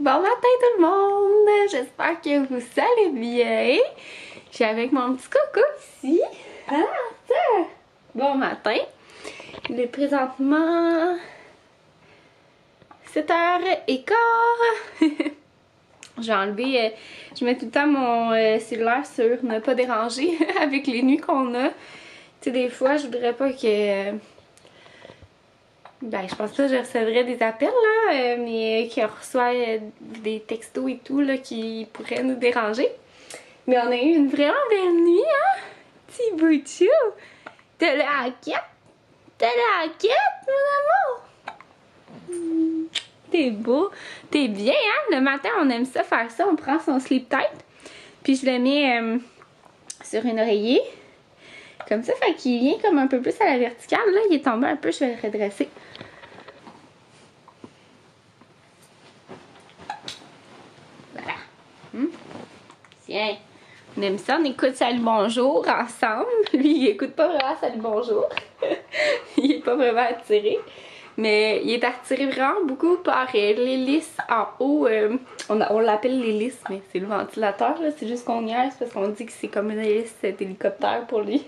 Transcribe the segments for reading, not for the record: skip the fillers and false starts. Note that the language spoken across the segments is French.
Bon matin tout le monde! J'espère que vous allez bien. Je suis avec mon petit coco ici. Ah, ça! Bon matin. Il est présentement 7h15. Je vais enlever, je mets tout le temps mon cellulaire sur ne pas déranger avec les nuits qu'on a. Tu sais, des fois, je voudrais pas que... Ben, je pense pas que je recevrais des appels, là, mais qu'on reçoit des textos et tout, là, qui pourraient nous déranger. Mais on a eu une vraiment belle nuit, hein? Petit boutchou! T'as la quête? T'as la quête, mon amour? T'es beau! T'es bien, hein? Le matin, on aime ça, faire ça. On prend son sleep tight, puis je le mets sur une oreiller. Comme ça, fait qu'il vient comme un peu plus à la verticale. Là, il est tombé un peu, je vais le redresser. Voilà. Tiens. On aime ça, on écoute Salut Bonjour ensemble. Lui, il écoute pas vraiment Salut Bonjour. Il est pas vraiment attiré. Mais il est attiré vraiment beaucoup par l'hélice en haut. On l'appelle l'hélice, mais c'est le ventilateur. C'est juste qu'on niaise parce qu'on dit que c'est comme une hélice d'hélicoptère pour lui.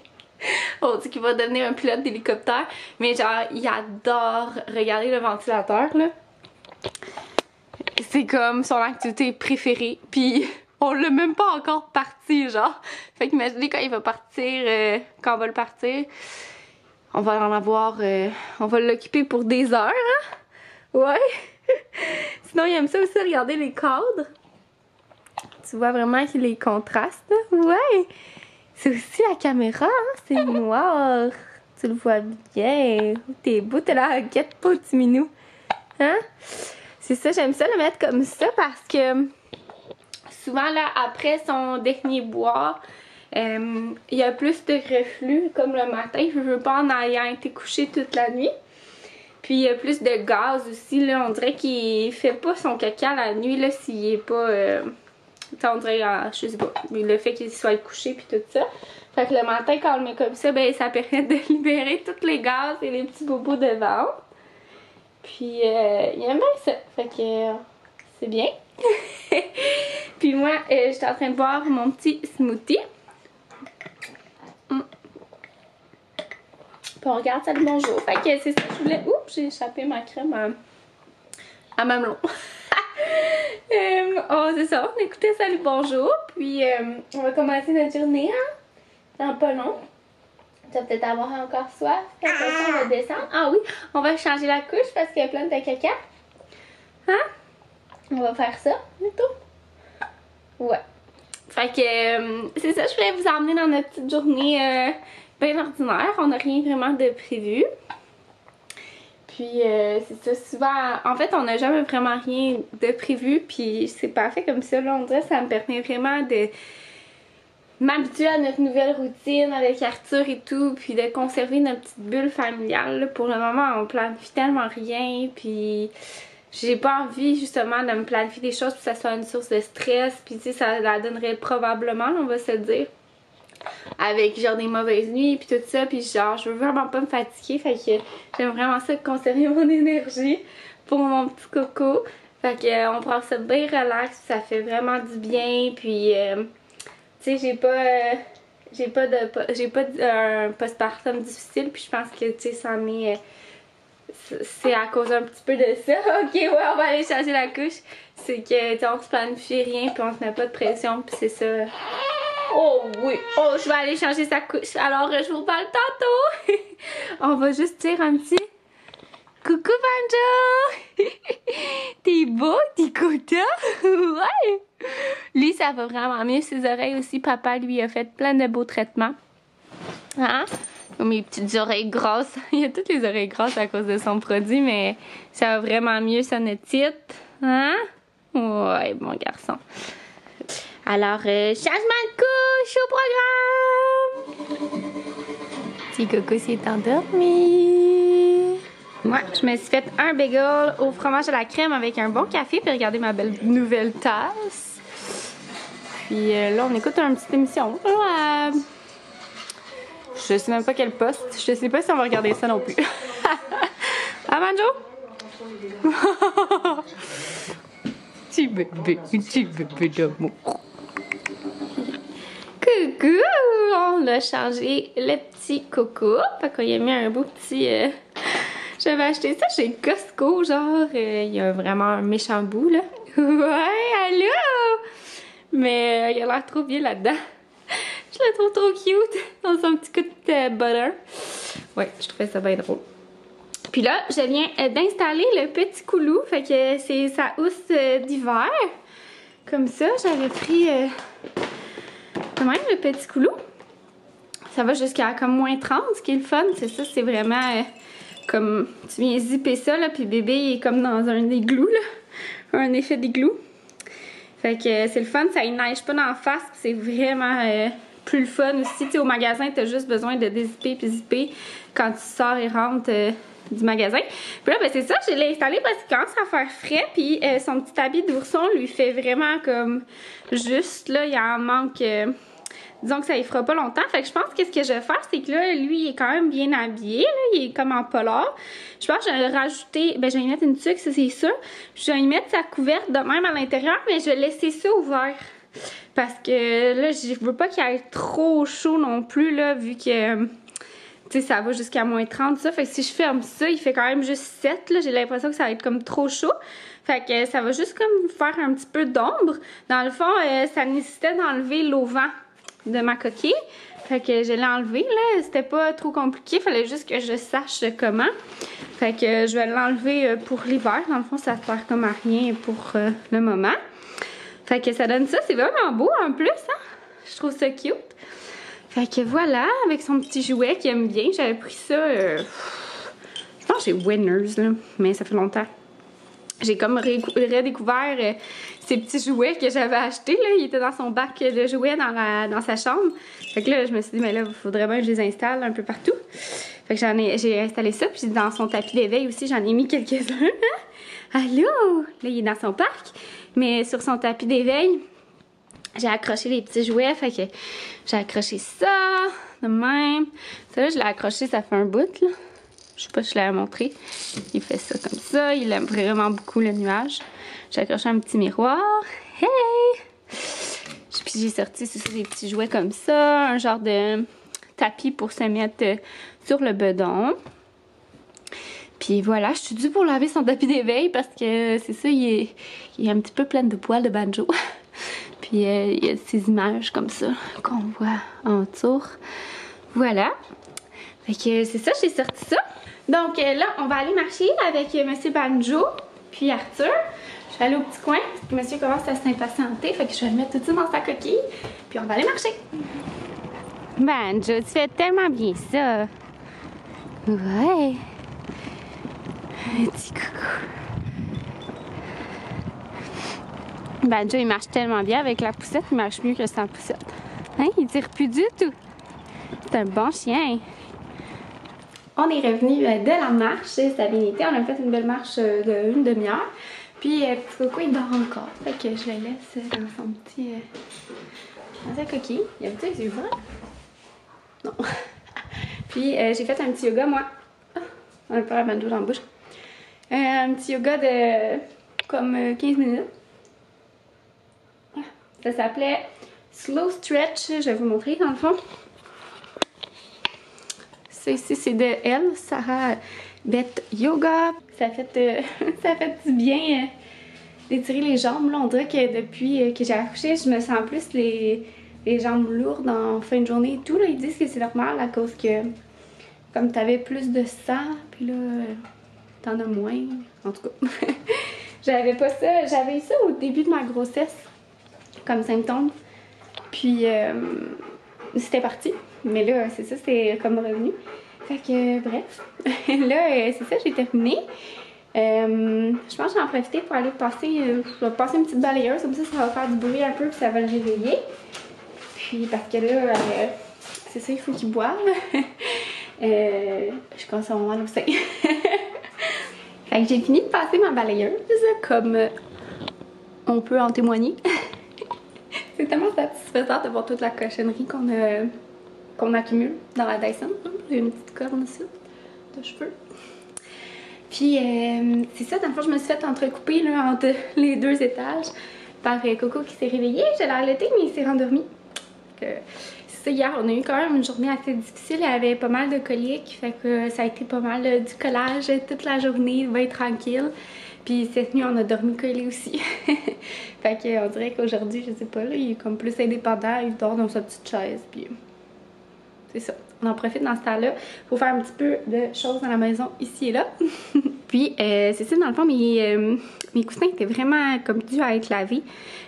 On dit qu'il va devenir un pilote d'hélicoptère. Mais genre, il adore regarder le ventilateur, là. C'est comme son activité préférée. Puis on l'a même pas encore parti, genre. Fait qu'imaginez quand il va partir, quand on va le partir, on va en avoir, on va l'occuper pour des heures, hein? Ouais. Sinon, il aime ça aussi regarder les cadres. Tu vois vraiment qu'il les contrastes, là? Ouais. C'est aussi la caméra, hein? C'est noir. Tu le vois bien. T'es beau, t'es là, guette pas, petit minou. Hein? C'est ça, j'aime ça le mettre comme ça parce que souvent, là, après son dernier boire, il y a plus de reflux, comme le matin. Je veux pas en ayant été couché toute la nuit. Puis il y a plus de gaz aussi, là. On dirait qu'il fait pas son caca la nuit, là, s'il est pas... on dirait, je sais pas, le fait qu'il soit couché puis tout ça. Fait que le matin, quand on le met comme ça, ben ça permet de libérer tous les gaz et les petits bobos de ventre. Puis il aime bien ça. Fait que c'est bien. Puis moi, j'étais en train de boire mon petit smoothie. Puis on regarde Salut Bonjour. Fait que c'est ça que je voulais... Oups, j'ai échappé ma crème à mamelon. Oh, c'est ça, on écoutait Salut Bonjour. Puis on va commencer notre journée, hein? Dans pas long. Tu vas peut-être avoir encore soif. Puis après ça, on va descendre. Ah oui, on va changer la couche parce qu'elle est pleine de caca. Hein? On va faire ça, plutôt. Ouais. Fait que c'est ça, je voulais vous emmener dans notre petite journée bien ordinaire. On n'a rien vraiment de prévu. Puis c'est ça, souvent, en fait on n'a jamais vraiment rien de prévu. Puis c'est parfait comme ça, là, on dirait que ça me permet vraiment de m'habituer à notre nouvelle routine avec Arthur et tout. Puis de conserver notre petite bulle familiale, là. Pour le moment on planifie tellement rien. Puis j'ai pas envie justement de me planifier des choses puis que ça soit une source de stress. Puis tu sais, ça la donnerait probablement, on va se le dire. Avec genre des mauvaises nuits puis tout ça, puis genre je veux vraiment pas me fatiguer, fait que j'aime vraiment ça conserver mon énergie pour mon petit coco. Fait que on prend ça bien relax, ça fait vraiment du bien, puis tu sais j'ai pas un postpartum difficile, puis je pense que tu sais ça m'est c'est à cause un petit peu de ça. Ok, ouais, on va aller changer la couche. C'est que tu sais, on se planifie rien puis on se met pas de pression, puis c'est ça. Oh oui! Oh, je vais aller changer sa couche. Alors, je vous parle tantôt. On va juste dire un petit coucou Banjo! T'es beau, t'es content? Ouais! Lui, ça va vraiment mieux. Ses oreilles aussi, papa lui a fait plein de beaux traitements. Hein? Mes petites oreilles grasses. Il a toutes les oreilles grasses à cause de son produit, mais ça va vraiment mieux, ça netite. Hein? Ouais, bon garçon. Alors, changement de couche au programme! Petit coco s'est endormi. Moi, je me suis fait un bagel au fromage à la crème avec un bon café. Puis regardez ma belle nouvelle tasse. Puis là, on écoute une petite émission. Je sais même pas quel poste. Je sais pas si on va regarder ça non plus. Ah, Manjo? petit bébé d'amour. Coucou! On a changé le petit coco. Fait qu'on y a mis un beau petit... J'avais acheté ça chez Costco, genre, il y a vraiment un méchant bout, là. Ouais, allô! Mais il a l'air trop bien là-dedans. Je le trouve trop cute dans son petit coup de butter. Ouais, je trouvais ça bien drôle. Puis là, je viens d'installer le petit coulou. Fait que c'est sa housse d'hiver. Comme ça, j'avais pris quand même le petit coulou. Ça va jusqu'à comme moins 30, ce qui est le fun. C'est ça, c'est vraiment comme tu viens zipper ça, là, puis bébé il est comme dans un igloo, là. Un effet d'igloo. Fait que c'est le fun, ça ne neige pas d'en face, c'est vraiment plus le fun aussi. Tu sais, au magasin, tu as juste besoin de dézipper puis zipper quand tu sors et rentres du magasin. Puis là, ben c'est ça, je l'ai installé parce qu'il commence à faire frais, puis son petit habit d'ourson lui fait vraiment comme juste, là, il en manque... disons que ça y fera pas longtemps. Fait que je pense que ce que je vais faire, c'est que là, lui, il est quand même bien habillé. Là, il est comme en polar. Je pense que je vais rajouter... Ben, je vais y mettre une tuque, ça, c'est sûr. Je vais y mettre sa couverte de même à l'intérieur, mais je vais laisser ça ouvert. Parce que là, je veux pas qu'il aille trop chaud non plus, là, vu que... Tu sais, ça va jusqu'à moins 30, ça. Fait que si je ferme ça, il fait quand même juste 7, là. J'ai l'impression que ça va être comme trop chaud. Fait que ça va juste comme faire un petit peu d'ombre. Dans le fond, ça nécessitait d'enlever l'auvent de ma coquille. Fait que je l'ai enlevé, là. C'était pas trop compliqué. Fallait juste que je sache comment. Fait que je vais l'enlever pour l'hiver. Dans le fond, ça sert comme à rien pour le moment. Fait que ça donne ça. C'est vraiment beau en plus, hein. Je trouve ça cute. Fait que voilà, avec son petit jouet qu'il aime bien. J'avais pris ça... je pense que j'ai Winners, là. Mais ça fait longtemps. J'ai comme redécouvert ces petits jouets que j'avais achetés, là. Il était dans son bac de jouets dans sa chambre. Fait que là, je me suis dit, mais là, il faudrait bien que je les installe un peu partout. Fait que j'ai installé ça. Puis dans son tapis d'éveil aussi, j'en ai mis quelques-uns. Allô? Là, il est dans son parc. Mais sur son tapis d'éveil, j'ai accroché les petits jouets. Fait que j'ai accroché ça, de même. Ça, là, je l'ai accroché, ça fait un bout, là. Je sais pas si je l'avais montré. Il fait ça comme ça. Il aime vraiment beaucoup le nuage. J'ai accroché un petit miroir. Hey! Puis j'ai sorti des petits jouets comme ça. Un genre de tapis pour se mettre sur le bedon. Puis voilà, je suis due pour laver son tapis d'éveil parce que c'est ça, il est un petit peu plein de poils de banjo. Puis il y a ces images comme ça qu'on voit en tour. Voilà. Fait que c'est ça, j'ai sorti ça. Donc là, on va aller marcher avec Monsieur Banjo puis Arthur. Je vais aller au petit coin parce que Monsieur commence à s'impatienter. Fait que je vais le mettre tout de suite dans sa coquille. Puis on va aller marcher. Banjo, tu fais tellement bien ça. Ouais. Petit coucou. Banjo, il marche tellement bien avec la poussette. Il marche mieux que sans poussette. Hein? Il tire plus du tout. C'est un bon chien. On est revenu de la marche, ça a bien été. On a fait une belle marche d'une demi-heure. Puis petit coco il dort encore. Fait que je le laisse dans son petit... dans sa coquille. Il a peut-être les yeux ouverts? Non. Puis j'ai fait un petit yoga moi. Ah, on a pas la banjo dans la bouche. Un petit yoga de comme 15 minutes. Ça s'appelait Slow Stretch. Je vais vous montrer dans le fond. Ici, c'est de elle, Sarah Beth Yoga. Ça fait du bien d'étirer les jambes. Là, on dirait que depuis que j'ai accouché, je me sens plus les jambes lourdes en fin de journée et tout. Là, ils disent que c'est normal à cause que comme tu avais plus de sang, puis là, t'en as moins. En tout cas, j'avais pas ça. J'avais eu ça au début de ma grossesse comme symptôme. Puis c'était parti. Mais là, c'est ça, c'est comme revenu. Fait que, bref. Là, c'est ça, j'ai terminé. Je pense que j'en profiter pour aller passer, je vais passer une petite balayeuse. Comme ça va faire du bruit un peu, puis ça va le réveiller. Puis, parce que là, c'est ça, il faut qu'il boive. Je commence à avoir mal au sein. Fait que j'ai fini de passer ma balayeuse, comme on peut en témoigner. C'est tellement satisfaisant de voir toute la cochonnerie qu'on accumule dans la Dyson. J'ai une petite corne ici de cheveux. Puis c'est ça, dans le fond, je me suis fait entrecouper là, entre les 2 étages par Coco qui s'est réveillée. Je l'ai allaité, mais il s'est rendormi. C'est ça, hier, on a eu quand même une journée assez difficile. Elle avait pas mal de coliques, fait que ça a été pas mal du collage toute la journée, bien tranquille. Puis cette nuit, on a dormi collé aussi. Fait que on dirait qu'aujourd'hui, je sais pas, là, il est comme plus indépendant, il dort dans sa petite chaise, puis c'est ça. On en profite dans ce temps-là pour faire un petit peu de choses dans la maison, ici et là. Puis c'est ça, dans le fond, mes coussins étaient vraiment comme dû à être lavés.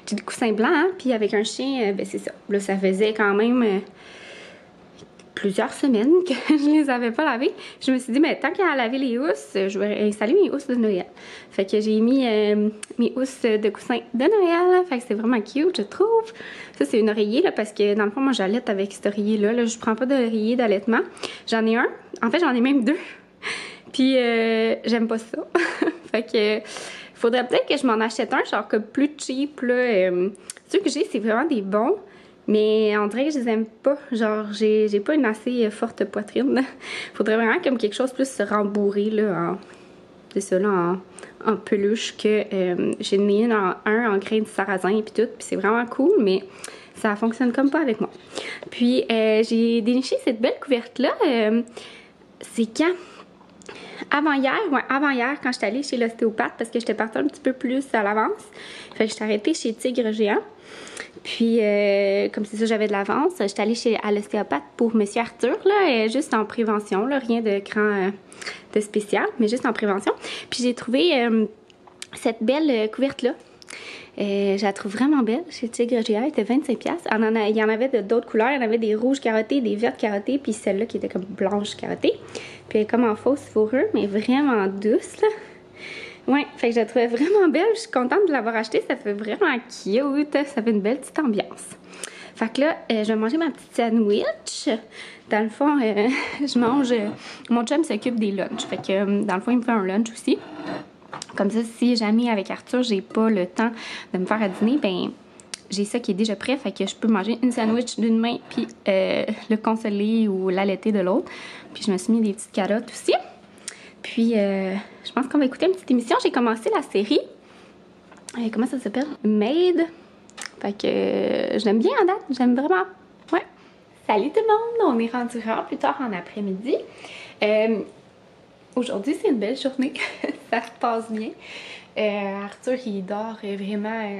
J'ai des coussins blancs, hein, puis avec un chien, ben c'est ça. Là, ça faisait quand même plusieurs semaines que je les avais pas lavés. Je me suis dit, mais tant qu'à laver les housses, je vais installer mes housses de Noël. Fait que j'ai mis mes housses de coussins de Noël. Fait que c'est vraiment cute, je trouve. Ça, c'est une oreiller, là, parce que dans le fond, moi, j'allaite avec cet oreiller-là. Là, je prends pas d'oreiller d'allaitement. J'en ai un. En fait, j'en ai même 2. Puis, j'aime pas ça. Fait que, faudrait peut-être que je m'en achète un, genre, comme plus cheap, là. Ceux que j'ai, c'est vraiment des bons. Mais on dirait que je les aime pas. Genre, j'ai pas une assez forte poitrine. Faudrait vraiment comme quelque chose plus rembourré, là, c'est ça, là, en peluche, que j'ai mis un en grain de sarrasin et puis tout. Puis c'est vraiment cool, mais ça fonctionne comme pas avec moi. Puis, j'ai déniché cette belle couverte-là. C'est quand? Avant-hier, ouais, avant-hier, quand j'étais allée chez l'ostéopathe, parce que j'étais partie un petit peu plus à l'avance. Fait que j'étais arrêtée chez Tigre Géant. Puis, comme c'est ça, j'avais de l'avance, j'étais allée à l'ostéopathe pour Monsieur Arthur, là, juste en prévention, là, rien de grand, de spécial, mais juste en prévention. Puis j'ai trouvé cette belle couverte-là. Je la trouve vraiment belle chez Tigre Géant, elle était 25$. Il y en avait d'autres couleurs, il y en avait des rouges carottées, des vertes carottées, puis celle-là qui était comme blanche carottée. Puis elle est comme en fausse fourrure, mais vraiment douce, là. Ouais, fait que je la trouvais vraiment belle. Je suis contente de l'avoir achetée. Ça fait vraiment cute. Ça fait une belle petite ambiance. Fait que là, je vais manger ma petite sandwich. Dans le fond, je mange... mon chum s'occupe des lunchs. Fait que dans le fond, il me fait un lunch aussi. Comme ça, si jamais avec Arthur, j'ai pas le temps de me faire à dîner, ben j'ai ça qui est déjà prêt. Fait que je peux manger une sandwich d'une main puis le consoler ou l'allaiter de l'autre. Puis je me suis mis des petites carottes aussi. Puis, je pense qu'on va écouter une petite émission. J'ai commencé la série. Comment ça s'appelle? Made. Fait que je l'aime bien en date. J'aime vraiment. Ouais. Salut tout le monde! On est rendu vraiment plus tard en après-midi. Aujourd'hui, c'est une belle journée. Ça se passe bien. Arthur, il dort vraiment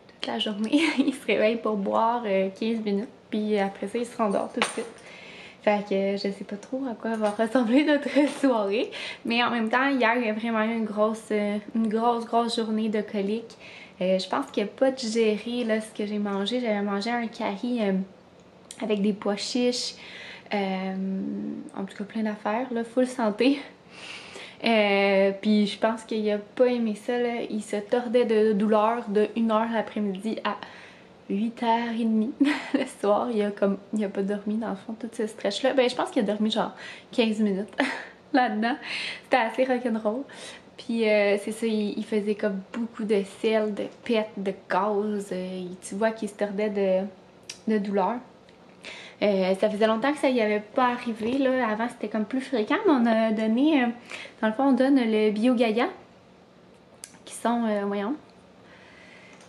toute la journée. Il se réveille pour boire 15 minutes. Puis après ça, il se rendort tout de suite. Fait que je sais pas trop à quoi va ressembler notre soirée. Mais en même temps, hier, il y a vraiment eu une grosse journée de coliques. Je pense qu'il n'y a pas digéré là, ce que j'ai mangé. J'avais mangé un curry avec des pois chiches. En tout cas, plein d'affaires, là, full santé. Puis je pense qu'il a pas aimé ça, là. Il se tordait de douleur de 1h l'après-midi à 8h30 le soir. Il a pas dormi dans le fond tout ce stretch-là. Ben je pense qu'il a dormi genre 15 minutes là-dedans. C'était assez rock'n'roll. Puis c'est ça, il faisait comme beaucoup de sel, de pète, de gaz. Tu vois qu'il se tordait de douleur. Ça faisait longtemps que ça y avait pas arrivé, là. Avant, c'était comme plus fréquent, mais on a donné... dans le fond, on donne le BioGaia, qui sont, voyons,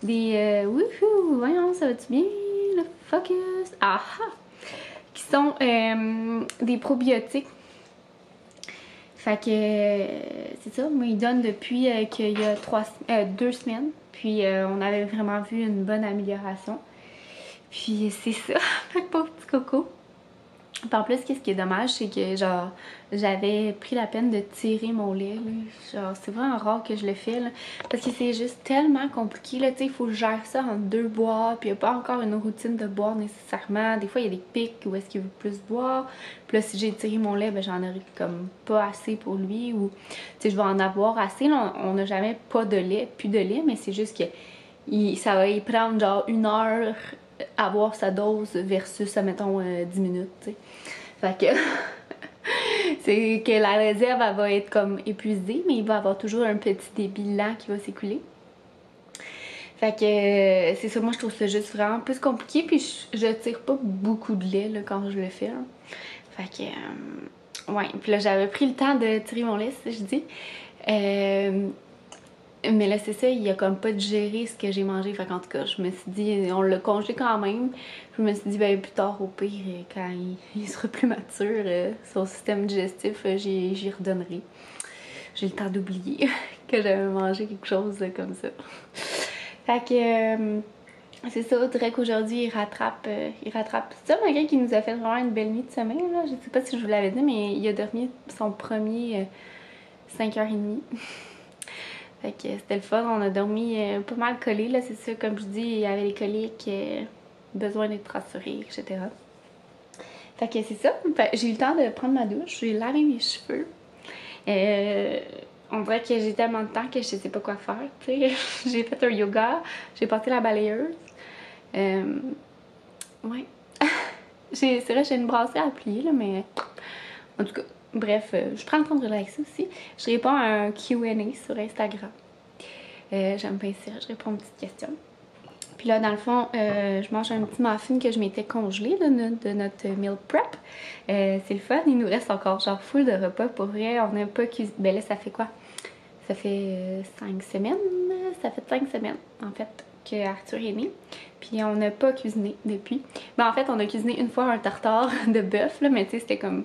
des... wouhou, voyons, ça va-tu bien? Le focus! Ah! Qui sont des probiotiques. Fait que, c'est ça, moi, ils donnent depuis qu'il y a 2 semaines. Puis, on avait vraiment vu une bonne amélioration. Puis c'est ça, fait que pauvre petit coco. Puis en plus, qu'est-ce qui est dommage, c'est que genre, j'avais pris la peine de tirer mon lait, là. Genre, c'est vraiment rare que je le fais, là. Parce que c'est juste tellement compliqué, là, tu sais, il faut que je gère ça en 2 boires, puis il n'y a pas encore une routine de boire nécessairement. Des fois, il y a des pics où est-ce qu'il veut plus boire. Puis là, si j'ai tiré mon lait, ben j'en aurais comme pas assez pour lui, ou, tu sais, je vais en avoir assez, là. On n'a jamais pas de lait, plus de lait, mais c'est juste que ça va y prendre genre 1 heure avoir sa dose versus, mettons, 10 minutes, tu sais. Fait que c'est que la réserve, elle va être comme épuisée, mais il va avoir toujours un petit débit lent qui va s'écouler. Fait que c'est ça, moi je trouve ça juste vraiment plus compliqué, puis je tire pas beaucoup de lait là, quand je le fais. Là. Fait que ouais, puis là, j'avais pris le temps de tirer mon liste, je dis. Mais là, c'est ça, il a comme pas digéré ce que j'ai mangé. Fait qu'en tout cas, je me suis dit, on l'a congelé quand même. Je me suis dit, ben plus tard, au pire, quand il sera plus mature, son système digestif, j'y redonnerai. J'ai le temps d'oublier que j'avais mangé quelque chose comme ça. Fait que c'est ça, je dirais qu'aujourd'hui, il rattrape ça, malgré qu'il nous a fait vraiment une belle nuit de sommeil. Là. Je sais pas si je vous l'avais dit, mais il a dormi son premier 5h30. Fait que c'était le fun, on a dormi pas mal collés, là, c'est ça, comme je dis, il y avait les coliques, besoin d'être rassuré, etc. Fait que c'est ça, j'ai eu le temps de prendre ma douche, j'ai lavé mes cheveux. On dirait que j'ai tellement de temps que je sais pas quoi faire, tu sais. J'ai fait un yoga, j'ai porté la balayeuse. Ouais. C'est vrai, j'ai une brassière à plier, là, mais en tout cas, bref, je prends le temps de relaxer aussi. Je réponds à un Q&A sur Instagram. J'aime bien ça, je réponds aux petites questions. Puis là, dans le fond, je mange un petit muffin que je m'étais congelé là, de notre meal prep. C'est le fun, il nous reste encore genre full de repas. Pour vrai, on n'a pas cuisiné. Ben là, ça fait quoi? Ça fait 5 semaines? Ça fait 5 semaines, en fait, que Arthur est né. Puis on n'a pas cuisiné depuis. Ben en fait, on a cuisiné une fois un tartare de bœuf, là, mais tu sais, c'était comme...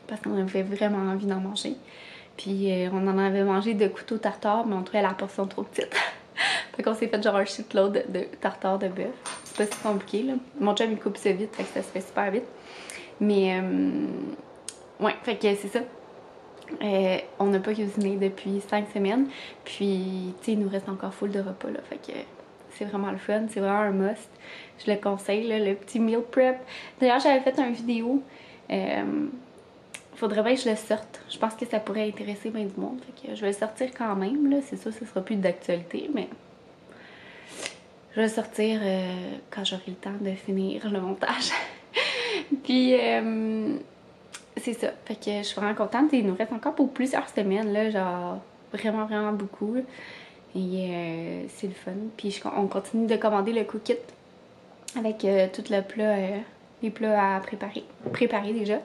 parce qu'on avait vraiment envie d'en manger. Puis on en avait mangé de couteau tartare, mais on trouvait la portion trop petite. Fait qu'on s'est fait genre un shitload de tartare de bœuf. C'est pas si compliqué, là. Mon chum, il coupe ça vite, fait que ça se fait super vite. Mais, ouais, fait que c'est ça. On n'a pas cuisiné depuis 5 semaines. Puis, tu sais, il nous reste encore full de repas, là. Fait que c'est vraiment le fun, c'est vraiment un must. Je le conseille, là, le petit meal prep. D'ailleurs, j'avais fait une vidéo. Faudrait bien que je le sorte. Je pense que ça pourrait intéresser bien du monde. Fait que je vais le sortir quand même, là. C'est sûr que ce sera plus d'actualité, mais je vais le sortir quand j'aurai le temps de finir le montage. Puis, c'est ça. Fait que je suis vraiment contente. Il nous reste encore pour plusieurs semaines, là. Genre, vraiment, vraiment beaucoup. Et c'est le fun. Puis, on continue de commander le cook-kit avec tout le plat, les plats à préparer déjà.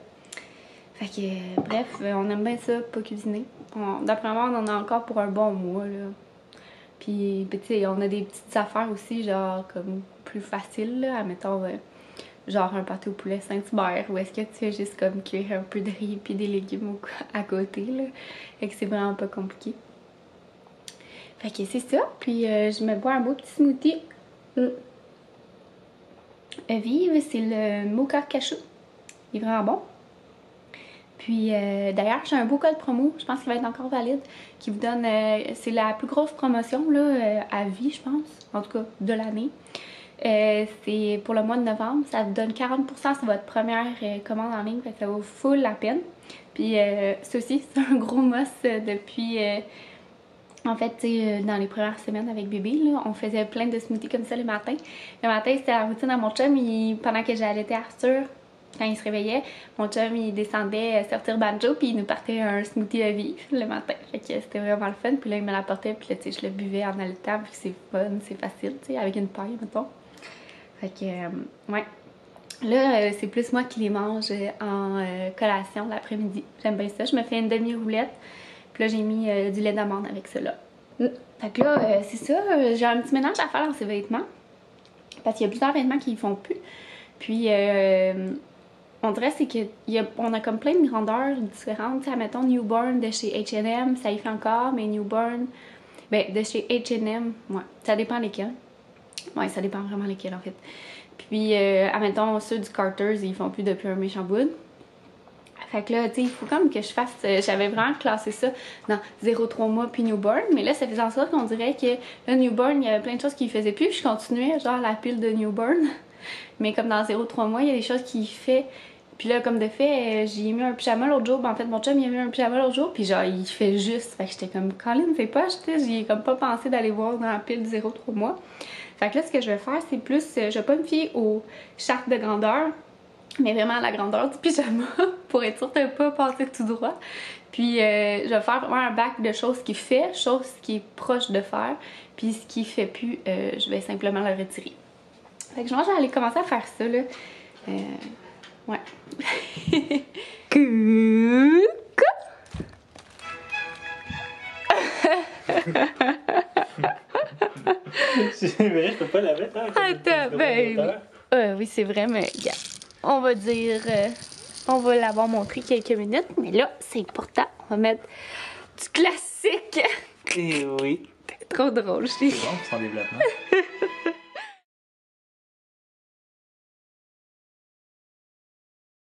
Fait que, bref, on aime bien ça, pas cuisiner. D'après moi, on en a encore pour un bon mois, là. Puis, tu sais, on a des petites affaires aussi, genre, comme plus faciles, là. Admettons, genre un pâté au poulet Saint-Hubert, où est-ce que tu fais juste comme cuire un peu de riz puis des légumes à côté, là. Fait que c'est vraiment pas compliqué. Fait que c'est ça. Puis, je me bois un beau petit smoothie. Vive, c'est le mocha cashew. Il est vraiment bon. Puis d'ailleurs, j'ai un beau code promo, je pense qu'il va être encore valide, qui vous donne, c'est la plus grosse promotion là, à vie, je pense, en tout cas de l'année. C'est pour le mois de novembre, ça vous donne 40% sur votre première commande en ligne, fait que ça vaut full la peine. Puis ceci, c'est un gros must depuis, en fait, tu sais, dans les premières semaines avec bébé, là, on faisait plein de smoothies comme ça le matin. Le matin, c'était la routine à mon chum, pendant que j'allaitais Arthur. Quand il se réveillait, mon chum il descendait sortir banjo puis il nous partait un smoothie à vivre le matin. Fait que c'était vraiment le fun. Puis là il me l'apportait puis là tu sais je le buvais en allaitant puis c'est fun, c'est facile, tu sais, avec une paille mettons. Fait que ouais. Là c'est plus moi qui les mange en collation l'après-midi. J'aime bien ça. Je me fais une demi-roulette. Puis là j'ai mis du lait d'amande avec ça là. Fait que là c'est ça, j'ai un petit ménage à faire dans ces vêtements. Parce qu'il y a plusieurs vêtements qui ne font plus. Puis on dirait c'est qu'on a comme plein de grandeurs différentes. Tu sais, mettons Newborn de chez H&M, ça y fait encore, mais Newborn, ben de chez H&M, ouais, ça dépend lesquels. Ouais, ça dépend vraiment lesquels en fait. Puis, admettons, ceux du Carter's, ils font plus depuis un méchant bout. Fait que là, tu sais, il faut comme que je fasse... j'avais vraiment classé ça dans 0-3 mois puis Newborn, mais là, ça faisait en sorte qu'on dirait que le Newborn, il y avait plein de choses qu'il faisait plus, puis je continuais, genre, la pile de Newborn. Mais comme dans 0-3 mois, il y a des choses qu'il fait. Puis là, comme de fait, j'y ai mis un pyjama l'autre jour. Ben, en fait, mon chum, il a mis un pyjama l'autre jour. Puis genre, il fait juste. Fait que j'étais comme, Colin, fais pas acheter. J'y ai comme pas pensé d'aller voir dans la pile de 0-3 mois. Fait que là, ce que je vais faire, c'est plus, je vais pas me fier aux chartes de grandeur, mais vraiment à la grandeur du pyjama, pour être sûre de pas passer tout droit. Puis je vais faire vraiment un bac de choses qu'il fait, choses qui est proche de faire. Puis ce qui fait plus, je vais simplement le retirer. Fait que je pense que je vais aller commencer à faire ça, là. Ouais. Cool! C'est vrai, je peux pas la mettre, hein? Attends, ben oui, c'est vrai, mais regarde, on va dire, on va l'avoir montré quelques minutes, mais là, c'est important, on va mettre du classique. Eh oui. Trop drôle, je dis. C'est bon, c'est en développement.